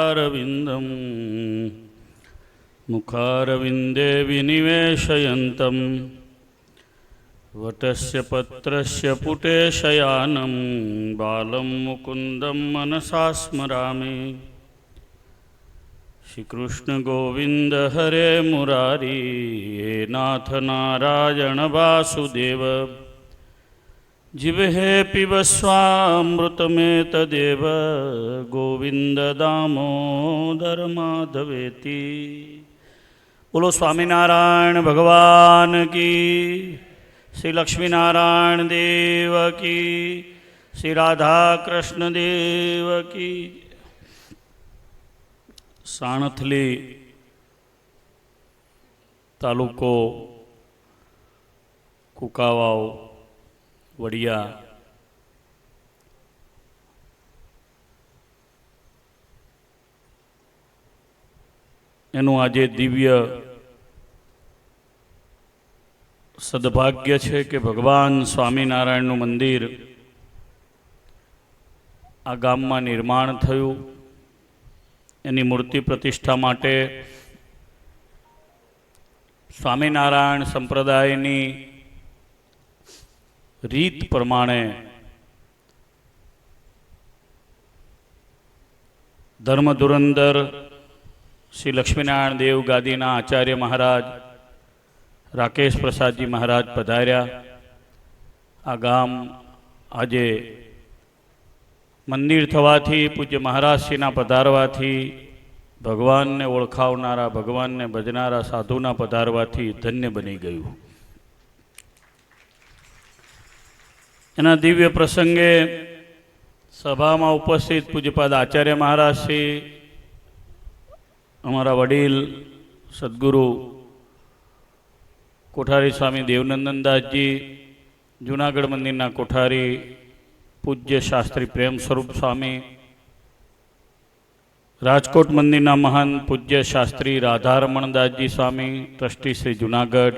पदारविन्दं मुखारविन्दे विनिवेशयन्तं वटस्य पत्रस्य पुटे शयानं बालं मुकुन्दं मनसा स्मरामि। श्रीकृष्ण गोविंद हरे मुरारी हे नाथ नारायण वासुदेव जिह्वे पिबस्वामृतमेव तदेव गोविंद दामोदर माधवेति। बोलो स्वामीनारायण भगवान की, श्री लक्ष्मीनारायण देव की, श्री राधा कृष्ण देव की। साणथली तालुको कुकावाव वड़िया एनु आजे दिव्य सद्भाग्य है कि भगवान स्वामीनारायणनु मंदिर आ गाममां निर्माण थयुं। एनी मूर्ति प्रतिष्ठा माटे स्वामीनारायण संप्रदायनी रीत प्रमाणे धर्मधुरंधर श्री लक्ष्मीनारायण देव गादीना आचार्य महाराज राकेश प्रसाद जी महाराज पधार्या। आ गाम आजे मंदिर थवाथी पूज्य महाराज श्रीना पधारवाथी भगवान ने ओळखावनारा भगवान ने भजनारा साधुना पधारवाथी धन्य बनी गयुं। एना दिव्य प्रसंगे सभा में उपस्थित पूज्यपाद आचार्य महाराज श्री अमरा वडील सद्गुरु कोठारी स्वामी देवनंदनदास जी, जूनागढ़ मंदिरना कोठारी पूज्य शास्त्री प्रेम स्वरूप स्वामी, राजकोट मंदिरना महान पूज्य शास्त्री राधारमणदास जी स्वामी ट्रस्टी श्री जूनागढ़,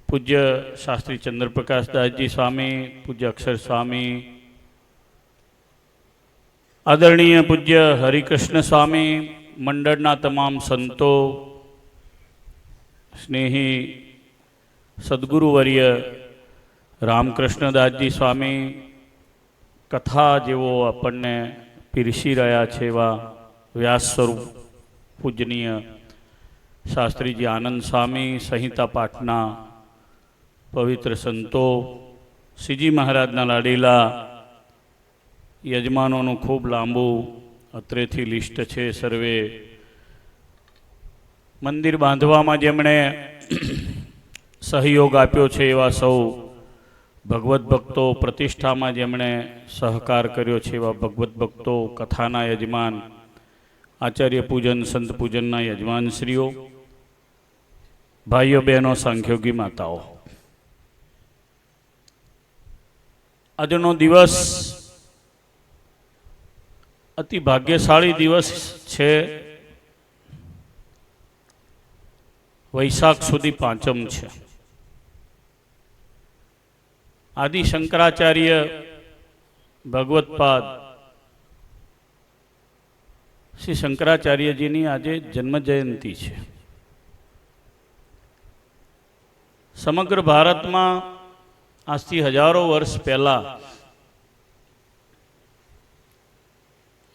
पूज्य शास्त्री चंद्रप्रकाश दास जी स्वामी, पूज्य अक्षर स्वामी, आदरणीय पूज्य हरिकृष्ण स्वामी, मंडलना तमाम संतो, स्नेही सद्गुरुवर्य रामकृष्णदास जी स्वामी, कथा जेवो आपने पीरसी रहा है व्यास स्वरूप पूजनीय शास्त्री जी आनंद स्वामी, संहिता पाठना पवित्र संतो, श्रीजी महाराजना लाडीला यजमानों खूब लांबू अत्रेथी लिस्ट है। सर्वे मंदिर बांधवामां जेमणे सहयोग आप्यो छे एवा सौ भगवत भक्तो, प्रतिष्ठा में जेमणे सहकार कर्यो छे एवा भगवत भक्तो, कथाना यजमान, आचार्य पूजन संत पूजनना यजमान श्रीओ, भाईओ बहनों, सांख्योगी माताओ, आजनो दिवस अति भाग्यशाળી दिवस छे। वैशाख सुधी पांचम छे। आदि शंकराचार्य भगवतपाद श्री शंकराचार्य जी की आज जन्म जयंती है। समग्र भारत में आज थी हजारों वर्ष पहला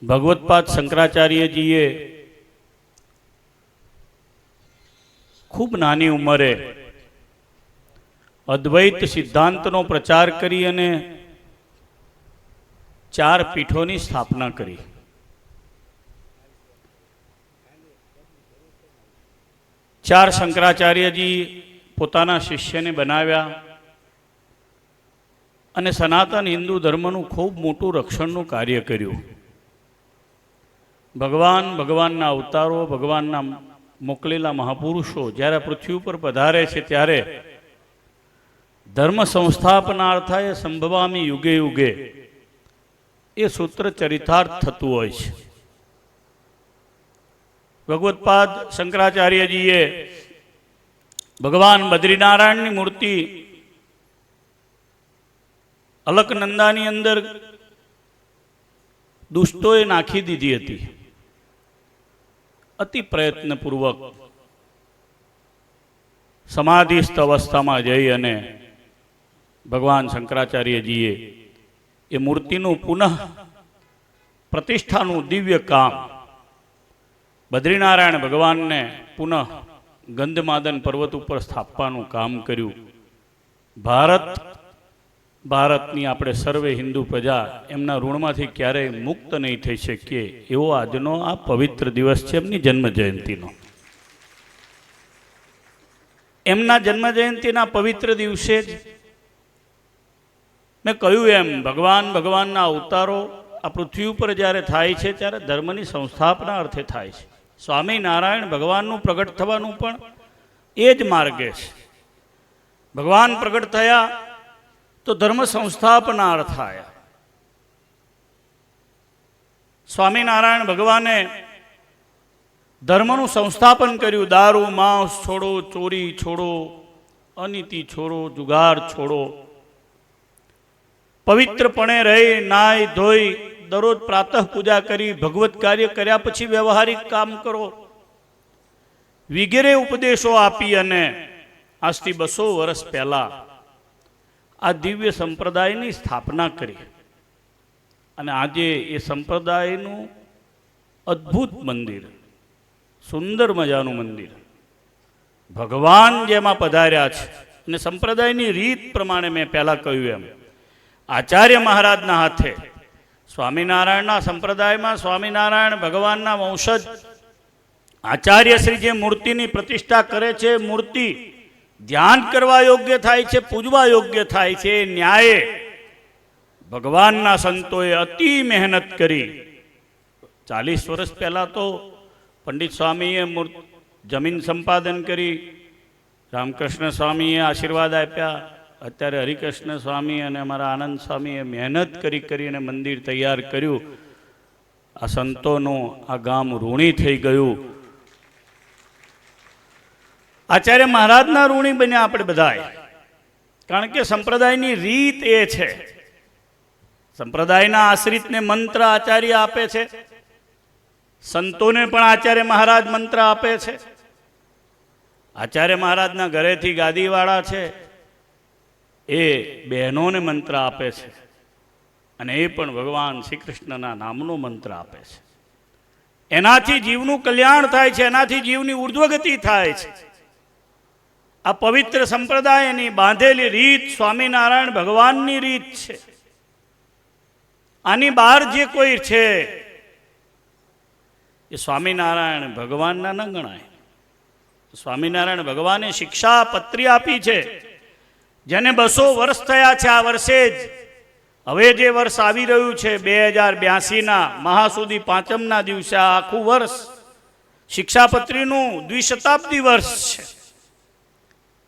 भगवतपाद शंकराचार्य जीए खूब नानी उमरे अद्वैत सिद्धांतनो प्रचार करी अने 4 पीठोनी स्थापना करी। चार शंकराचार्य जी पोताना शिष्य ने बनाव्या अने सनातन हिंदू धर्मनु खूब मोटू रक्षणनु कार्य कर्युं। भगवानना अवतारो, भगवानना मोकलेला महापुरुषो ज्यारे पृथ्वी पर पधारे छे त्यारे धर्म संस्थापनार्थाय संभवामी युगे युगे ये सूत्र चरितार्थ थतुं होय छे। भगवतपाद शंकराचार्य जीए भगवान बद्रीनारायण की मूर्ति अलकनंदानी अंदर દુષ્ટોએ નાખી દીધી હતી. અતિ પ્રયત્નપૂર્વક સમાધિસ્થ અવસ્થામાં જઈ અને ભગવાન શંકરાચાર્યજીએ એ મૂર્તિનું પુનઃ પ્રતિષ્ઠાનું દિવ્ય કામ બદ્રીનારાયણ ભગવાનને પુનઃ ગંધમાદન પર્વત ઉપર સ્થાપવાનું કામ કર્યું. ભારતની આપણે સર્વે હિન્દુ પ્રજા એમના ઋણમાંથી ક્યારેય મુક્ત નહીં થઈ શકીએ એવો આજનો આ પવિત્ર દિવસ છે એમની જન્મ જયંતિનો. એમના જન્મ જયંતિના પવિત્ર દિવસે જ મેં કહ્યું એમ ભગવાનના અવતારો આ પૃથ્વી ઉપર જ્યારે થાય છે ત્યારે ધર્મની સંસ્થાપના અર્થે થાય છે. સ્વામિનારાયણ ભગવાનનું પ્રગટ થવાનું પણ એ જ માર્ગે છે. ભગવાન પ્રગટ થયા તો ધર્મ સંસ્થાપના અર્થ આયા. સ્વામિનારાયણ ભગવાને ધર્મનું સંસ્થાપન કર્યું. દારૂ માંસ છોડો, ચોરી છોડો, અનીતિ છોડો, જુગાર છોડો, પવિત્રપણે રહી નાય ધોઈ દરરોજ પ્રાતઃ પૂજા કરી ભગવત કાર્ય કર્યા પછી વ્યવહારિક કામ કરો વગેરે ઉપદેશો આપી અને આજથી 200 વર્ષ પહેલા આ દિવ્ય સંપ્રદાયની સ્થાપના કરી. અને આજે એ સંપ્રદાયનું અદ્ભુત મંદિર, સુંદર મજાનું મંદિર ભગવાન જેમાં પધાર્યા છે. અને સંપ્રદાયની રીત પ્રમાણે મેં પહેલાં કહ્યું એમ આચાર્ય મહારાજના હાથે સ્વામિનારાયણના સંપ્રદાયમાં સ્વામિનારાયણ ભગવાનના વંશજ આચાર્ય શ્રી જે મૂર્તિની પ્રતિષ્ઠા કરે છે, મૂર્તિ ધ્યાન કરવા યોગ્ય થાય છે, પૂજવા યોગ્ય થાય છે, ન્યાયે ભગવાનના સંતોએ અતિ મહેનત કરી. 40 વર્ષ પહેલાં તો પંડિત સ્વામીએ જમીન સંપાદન કરી, રામકૃષ્ણ સ્વામીએ આશીર્વાદ આપ્યા, અત્યારે હરિકૃષ્ણ સ્વામી અને અમારા આનંદ સ્વામીએ મહેનત કરીને મંદિર તૈયાર કર્યું. આ સંતોનું આ ગામ ઋણી થઈ ગયું. આચાર્ય મહારાજના ઋણી બન્યા આપણે બધાય. કારણ કે સંપ્રદાયની રીત એ છે. સંપ્રદાયના આશ્રિતને મંત્ર આચાર્ય આપે છે, સંતોને પણ આચાર્ય મહારાજ મંત્ર આપે છે. આચાર્ય મહારાજના ઘરેથી ગાદીવાળા છે એ બહેનોને મંત્ર આપે છે અને એ પણ ભગવાન શ્રી કૃષ્ણના નામનો મંત્ર આપે છે. એનાથી જીવનું કલ્યાણ થાય છે, એનાથી જીવની ઉર્ધ્વગતિ થાય છે. આ પવિત્ર સંપ્રદાયની બાંધેલી રીત સ્વામિનારાયણ ભગવાનની રીત છે. આની બહાર જે કોઈ છે એ સ્વામિનારાયણ ભગવાનના ન ગણાય. સ્વામિનારાયણ ભગવાને શિક્ષા પત્રી આપી છે, જેને 200 વર્ષ થયા છે. આ વર્ષે જ હવે જે વર્ષ આવી રહ્યું છે 2082ના મહાસુદી પાંચમના દિવસે આ આખું વર્ષ શિક્ષાપત્રીનું દ્વિશતાબ્દી વર્ષ છે.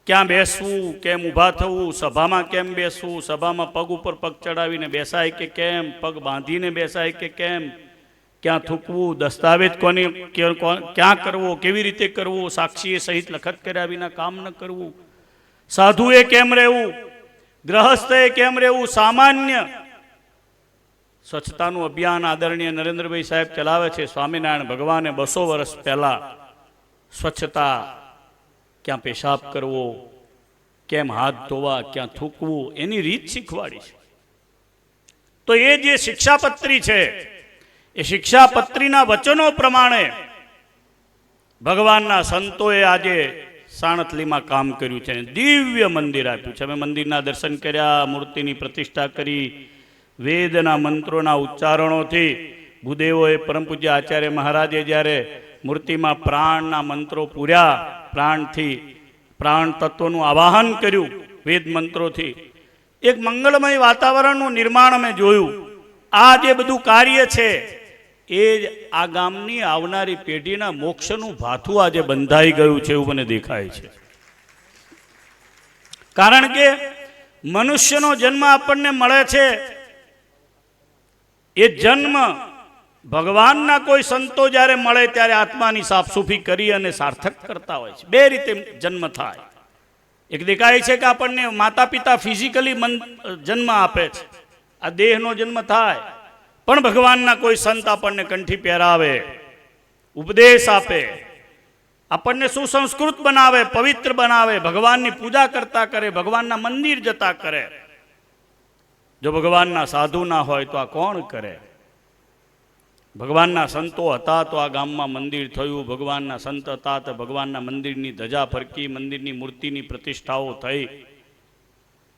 ક્યાં બેસવું, કેમ ઊભા થવું, સભામાં કેમ બેસવું, સભામાં પગ ઉપર પગ ચડાવીને બેસાય કે કેમ, પગ બાંધીને બેસાય કે કેમ, ક્યાં થૂકવું, દસ્તાવેજ ક્યાં કરવો, કેવી રીતે કરવું, સાક્ષીએ સહિત લખત કર્યા વિના કામ ન કરવું, સાધુએ કેમ રહેવું, ગ્રહસ્થએ કેમ રહેવું, સામાન્ય સ્વચ્છતાનું અભિયાન આદરણીય નરેન્દ્રભાઈ સાહેબ ચલાવે છે. સ્વામિનારાયણ ભગવાને 200 વર્ષ પહેલા સ્વચ્છતા, ક્યાં પેશાબ કરવો, કેમ હાથ ધોવા, ક્યાં થૂકવું, એની રીત શીખવાડી છે. તો એ જે શિક્ષાપત્રી છે એ શિક્ષાપત્રીના વચનો પ્રમાણે ભગવાનના સંતોએ આજે સાણથલીમાં કામ કર્યું છે. દિવ્ય મંદિર આપ્યું છે. અમે મંદિરના દર્શન કર્યા, મૂર્તિની પ્રતિષ્ઠા કરી, વેદના મંત્રોના ઉચ્ચારણોથી ભૂદેવોએ પરમ પૂજ્ય આચાર્ય મહારાજે જ્યારે મૂર્તિમાં પ્રાણના મંત્રો પૂર્યા, પ્રાણથી પ્રાણ તત્વનું આવાહન કર્યું વેદ મંત્રોથી, એક મંગળમય વાતાવરણનું નિર્માણ અમે જોયું. આ જે બધું કાર્ય છે એ જ આ ગામની આવનારી પેઢીના મોક્ષનું ભાથું આજે બંધાઈ ગયું છે એવું મને દેખાય છે. કારણ કે મનુષ્યનો જન્મ આપણને મળે છે, એ જન્મ ભગવાનના કોઈ સંતો જ્યારે મળે ત્યારે આત્માની સાફસૂફી કરી અને સાર્થક કરતા હોય છે. બે રીતે જન્મ થાય. એક દેખાય છે કે આપણને માતા પિતા ફિઝિકલી જન્મ આપે છે, આ દેહનો જન્મ થાય, પણ ભગવાનના કોઈ સંત આપણને કંઠી પહેરાવે, ઉપદેશ આપે, આપણને સુસંસ્કૃત બનાવે, પવિત્ર બનાવે, ભગવાનની પૂજા કરતા કરે, ભગવાનના મંદિર જતા કરે. જો ભગવાનના સાધુ ના હોય તો આ કોણ કરે? ભગવાનના સંતો હતા તો આ ગામમાં મંદિર થયું, ભગવાનના સંત હતા તો ભગવાનના મંદિરની ધજા ફરકી, મંદિરની મૂર્તિની પ્રતિષ્ઠાઓ થઈ.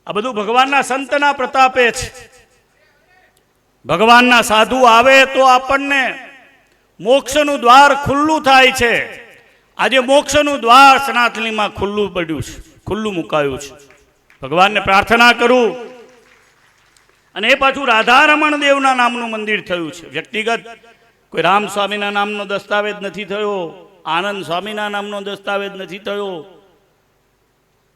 આ બધું ભગવાનના સંતના પ્રતાપે છે. ભગવાનના સાધુ આવે તો આપણને મોક્ષનું દ્વાર ખુલ્લું થાય છે. આજે મોક્ષનું દ્વાર સનાતનીમાં ખુલ્લું પડ્યું છે, ખુલ્લું મુકાયું છે. ભગવાનને પ્રાર્થના કરું. અને એ પાછું રાધારમણ દેવના નામનું મંદિર થયું છે. વ્યક્તિગત કોઈ રામ સ્વામીના નામનો દસ્તાવેજ નથી થયો, આનંદ સ્વામીના નામનો દસ્તાવેજ નથી થયો.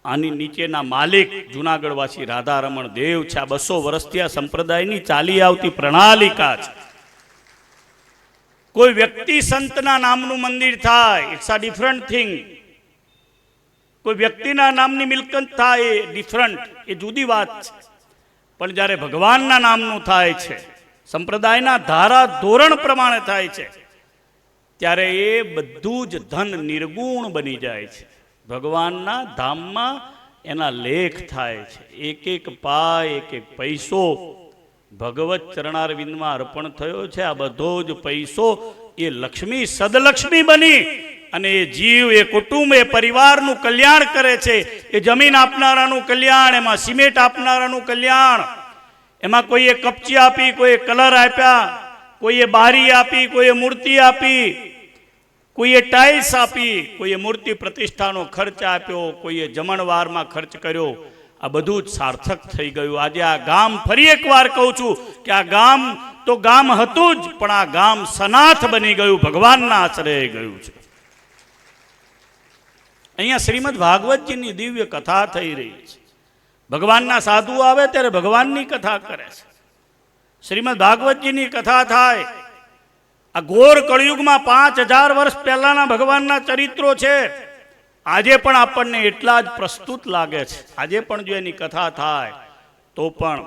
આની નીચેના માલિક જુનાગઢવાસી રાધારમણ દેવ છે. આ 200 વર્ષથી આ સંપ્રદાયની ચાલી આવતી પ્રણાલિકા છે. કોઈ વ્યક્તિ સંતના નામનું મંદિર થાય, ઇટ્સ અ ડિફરન્ટ થિંગ. કોઈ વ્યક્તિના નામની મિલકત થાય એ ડિફરન્ટ, એ જુદી વાત છે. પણ જ્યારે ભગવાનના નામનું થાય છે, સંપ્રદાયના ધારા ધોરણ પ્રમાણે થાય છે, ત્યારે એ બધું જ ધન નિર્ગુણ બની જાય છે. ભગવાનના ધામમાં એના લેખ થાય છે. એક એક પાય, એક એક પૈસો ભગવત ચરણારવિંદમાં અર્પણ થયો છે. આ બધો જ પૈસો એ લક્ષ્મી સદલક્ષ્મી બની અને એ જીવ, એ કુટુંબ, એ પરિવારનું કલ્યાણ કરે છે. એ જમીન આપનારાનું કલ્યાણ, એમાં સિમેન્ટ આપનારાનું કલ્યાણ, એમાં કોઈએ કપચી આપી, કોઈએ કલર આપ્યા, કોઈએ બારી આપી, કોઈએ મૂર્તિ આપી, કોઈએ ટાઇલ્સ આપી, કોઈએ મૂર્તિ પ્રતિષ્ઠાનો ખર્ચ આપ્યો, કોઈએ જમણવારમાં ખર્ચ કર્યો. આ બધું જ સાર્થક થઈ ગયું. આજે આ ગામ, ફરી એકવાર કહું છું કે આ ગામ તો ગામ હતું જ, પણ આ ગામ સનાથ બની ગયું, ભગવાનના આશ્રય ગયું છે. અહીંયા શ્રીમદ ભાગવતજીની દિવ્ય કથા થઈ રહી છે. ભગવાનના સાધુ આવે ત્યારે ભગવાનની કથા કરે છે. શ્રીમદ ભાગવતજીની કથા થાય. આ ઘોર કળિયુગમાં 5000 વર્ષ પહેલાના ભગવાનના ચરિત્રો છે. આજે પણ આપણને એટલા જ પ્રસ્તુત લાગે છે. આજે પણ જો એની કથા થાય તો પણ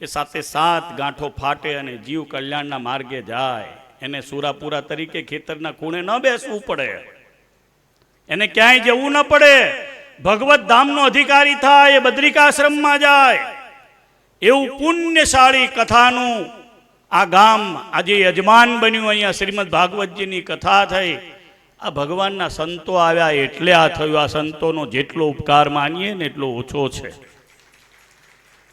એ સાથે સાત ગાંઠો ફાટે અને જીવ કલ્યાણના માર્ગે જાય. એને સુરાપુરા તરીકે ખેતરના ખૂણે ન બેસવું પડે, એને ક્યાંય જવું ન પડે. ભગવત ધામનો અધિકારી થાય, એ બદ્રિકાશ્રમમાં જાય. એવું પુણ્યશાળી કથાનું આ ગામ આજે યજમાન બન્યું. અહીંયા શ્રીમદ ભાગવતજીની કથા થઈ. આ ભગવાનના સંતો આવ્યા એટલે આ થયું. આ સંતોનો જેટલો ઉપકાર માનીએ ને એટલો ઓછો છે.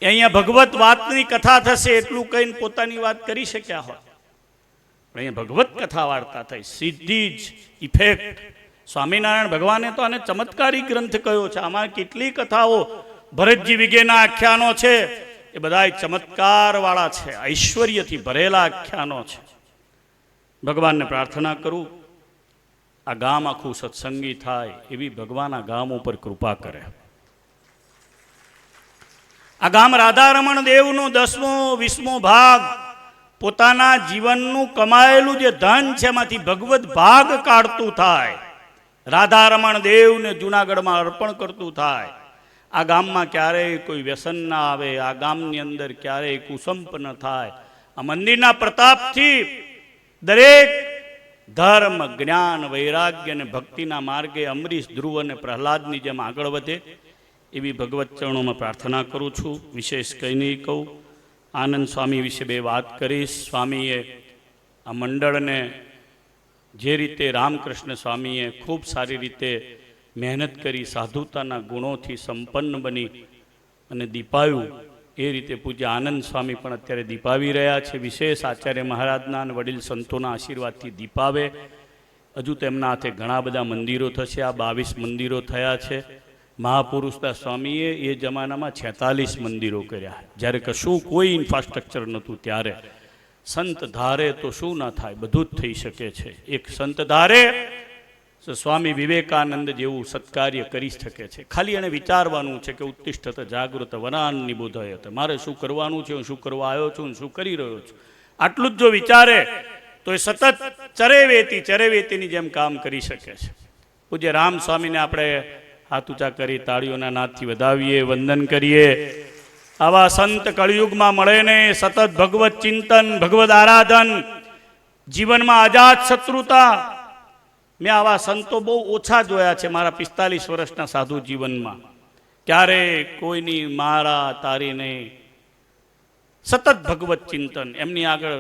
અહીંયા ભગવત વાતની કથા થશે એટલું કહીને પોતાની વાત કરી શક્યા હોય. પણ અહીંયા ભગવત કથા વાર્તા થઈ, સીધી જ ઇફેક્ટ. સ્વામિનારાયણ ભગવાને તો આને ચમત્કારી ગ્રંથ કહ્યો છે. આમાં કેટલી કથાઓ, ભરતજી વિગેના આખ્યાનો છે, એ બધા ચમત્કાર વાળા છે, ઐશ્વર્યથી ભરેલા આખ્યાનો છે. ભગવાનને પ્રાર્થના કરું આ ગામ આખું સત્સંગી થાય એવી ભગવાન આ ગામ ઉપર કૃપા કરે. આ ગામ રાધારમણ દેવનો 10મો 20મો ભાગ પોતાના જીવનનું કમાયેલું જે ધન છે એમાંથી ભગવત ભાગ કાઢતું થાય, રાધારમણ દેવને જુનાગઢમાં અર્પણ કરતું થાય. આ ગામમાં ક્યારેય કોઈ વ્યસન ના આવે, આ ગામની અંદર ક્યારેય કુસંપ ન થાય. આ મંદિરના પ્રતાપથી દરેક ધર્મ, જ્ઞાન, વૈરાગ્ય અને ભક્તિના માર્ગે અમરીશ, ધ્રુવ અને પ્રહલાદની જેમ આગળ વધે એવી ભગવત ચરણોમાં પ્રાર્થના કરું છું. વિશેષ કંઈ નહીં કહું. આનંદ સ્વામી વિશે 2 વાત કરીશ. સ્વામીએ આ મંડળને જે રીતે રામકૃષ્ણ સ્વામીએ ખૂબ સારી રીતે મહેનત કરી, સાધુતાના ગુણોથી સંપન્ન બની અને દીપાવ્યું, એ રીતે પૂજ્ય આનંદ સ્વામી પણ અત્યારે દીપાવી રહ્યા છે. વિશેષ આચાર્ય મહારાજના અને વડીલ સંતોના આશીર્વાદથી દીપાવે. હજુ તેમના હાથે ઘણા બધા મંદિરો થશે. આ 22 મંદિરો થયા છે. મહાપુરુષના સ્વામીએ એ જમાનામાં 46 મંદિરો કર્યા, જ્યારે કશું કોઈ ઇન્ફ્રાસ્ટ્રક્ચર નહોતું. ત્યારે સંત ધારે તો શું ના થાય, બધું જ થઈ શકે છે. એક સંત ધારે તો સ્વામી વિવેકાનંદ જેવું સત્કાર્ય કરી શકે છે. ખાલી એને વિચારવાનું છે કે ઉત્તિષ્ઠત જાગૃત વનાન નિબોધયત, મારે શું કરવાનું છે, હું શું કરવા આવ્યો છું, શું કરી રહ્યો છું, આટલું જ જો વિચારે તો એ સતત ચરેવેતીની જેમ કામ કરી શકે છે. પૂજ્ય રામ સ્વામીને આપણે હાથ ઊંચા કરી તાળીઓના નાદથી વધાવીએ, વંદન કરીએ. આવા સંત કળિયુગમાં મળે ને સતત ભગવત ચિંતન, ભગવદ આરાધન, જીવનમાં અજાત શત્રુતા. મેં આવા સંતો બહુ ઓછા જોયા છે મારા 45 વર્ષના સાધુ જીવનમાં. ક્યારે કોઈની મારા તારી નહીં, સતત ભગવત ચિંતન. એમની આગળ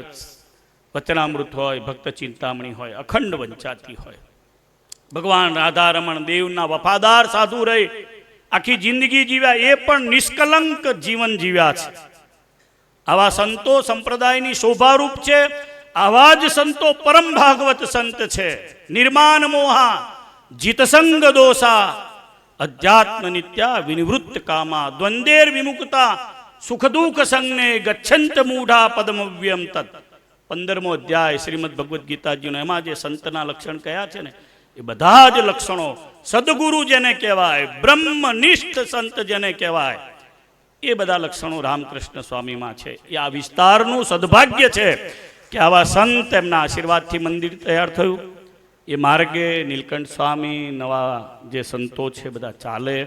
વચનામૃત હોય, ભક્ત ચિંતામણી હોય, અખંડ વંચાતી હોય. ભગવાન રાધા રમણ દેવના વફાદાર સાધુ રહી આખી જિંદગી જીવ્યા, એ પણ નિષ્કલંક જીવન જીવ્યા છે. આવા સંતો સંપ્રદાયની શોભારૂપ છે. આવા જ સંતો પરમ ભાગવત સંત છે. નિર્માન મોહા જીતસંગ દોષા અધ્યાત્મ નિત્યા વિનિવૃત્ત કામા દ્વંદેર વિમુક્તા સુખ દુઃખ સંજ્ઞે ગચ્છંત મૂઢા પદમવ્યમ તત્. 15મો અધ્યાય શ્રીમદ ભગવદ્ ગીતાજીનો, એમાં જે સંતના લક્ષણ કયા છે ને એ બધા જ લક્ષણો સદગુરુ જેને કહેવાય, બ્રહ્મનિષ્ઠ સંત જેને કહેવાય, એ બધા લક્ષણો રામકૃષ્ણ સ્વામીમાં છે. એ આ વિસ્તારનું સદભાગ્ય છે કે આવા સંત, એમના આશીર્વાદથી મંદિર તૈયાર થયું. એ માર્ગે નીલકંઠ સ્વામી, નવા જે સંતો છે બધા ચાલે.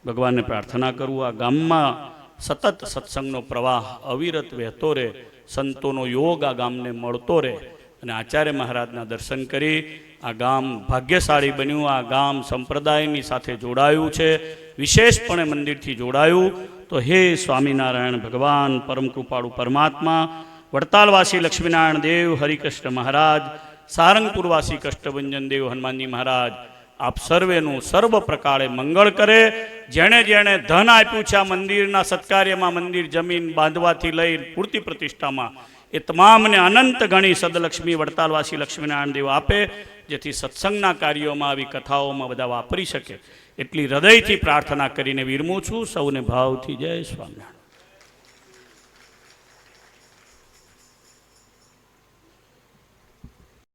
ભગવાનને પ્રાર્થના કરું આ ગામમાં સતત સત્સંગનો પ્રવાહ અવિરત વહેતો રહે, સંતોનો યોગ આ ગામને મળતો રહે, અને આચાર્ય મહારાજના દર્શન કરી આ ગામ ભાગ્યશાળી બન્યું. આ ગામ સંપ્રદાયની સાથે જોડાયું છે, વિશેષપણે મંદિરથી જોડાયું. તો હે સ્વામિનારાયણ ભગવાન, પરમ કૃપાળુ પરમાત્મા, વડતાલવાસી લક્ષ્મીનારાયણ દેવ, હરિકૃષ્ણ મહારાજ, સારંગપુરવાસી કષ્ટભંજન દેવ, હનુમાનજી મહારાજ, આપ સર્વેનું સર્વ પ્રકારે મંગળ કરે. જેણે જેણે ધન આપ્યું છે આ મંદિરના સત્કાર્યમાં, મંદિર જમીન બાંધવાથી લઈ પૂર્તિ પ્રતિષ્ઠામાં, એ તમામને અનંત ગણી સદલક્ષ્મી વડતાલવાસી લક્ષ્મીનારાયણ દેવ આપે, જેથી સત્સંગના કાર્યોમાં, આવી કથાઓમાં બધા વાપરી શકે. એટલી હૃદયથી પ્રાર્થના કરીને વિરમું છું. સૌને ભાવથી જય સ્વામિનારાયણ.